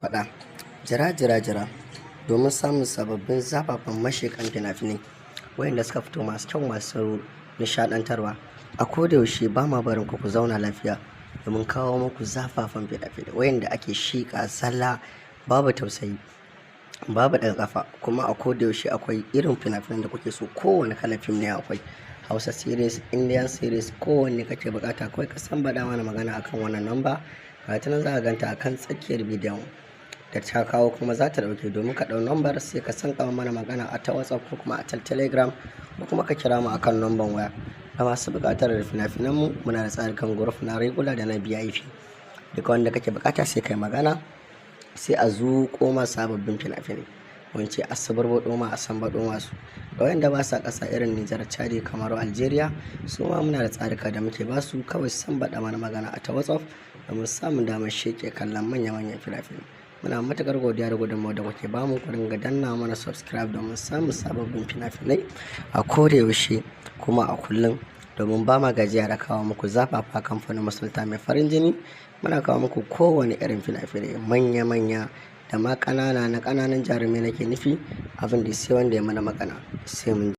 Faɗa, jira domin samun sababbin zafafan mashekan fina-finai wayanda suka fito masu kyau masu nishaɗantarwa. A kodayaushe ba ma barin ku zauna lafiya domin kawo muku zafafan fina-finai wayanda ake shiƙa zalla, babu tausayi, babu ɗaga ƙafa. Kuma a kodayaushe akwai irin fina-finan da kuke so. Kowane kalar fim ne akwai. Hausa series, Indian series, kowanne kake buƙata. Kawai ka san baɗa mana magana akan wannan namba. Gata nan za ka ganta akan tsakiyar bidiyon da ta kawo, kuma za ta ɗauke. Domin ka ɗau nambar sai ka san kawo mana magana a ta WhatsApp ko kuma a ta Telegram, ko kuma ka kira mu akan namban waya. Da masu buƙatar da fina-finan mu muna da tsarikan group na regular da na VIP. Duka wanda kake buƙata sai kai magana, sai a zuƙo ma sababbin fina-finai. Wance a sabarbaɗo ma a san baɗo masu. Da wayanda ba sa ƙasa irin Nijar, Chadi, Kamaru, Algeria, su ma muna da tsarika da muke basu. Kawai san baɗa mana magana a ta WhatsApp domin samun damar sheke kallon manya-manyan fina-finai. Muna matuƙar godiya da gudunmawar da kuke bamu. Ku dinga danna mana subscribe domin samun sababbin fina-finai a kodayaushe kuma a kullum, domin ba ma gajiya da kawo muku zafafa. Kamfanin Masulta mai farin jini muna kawo muku kowane irin fina-finai, manya-manya da ma ƙanana na ƙananan jarumai nake nufi. Abin da sai wanda ya mana magana sai mun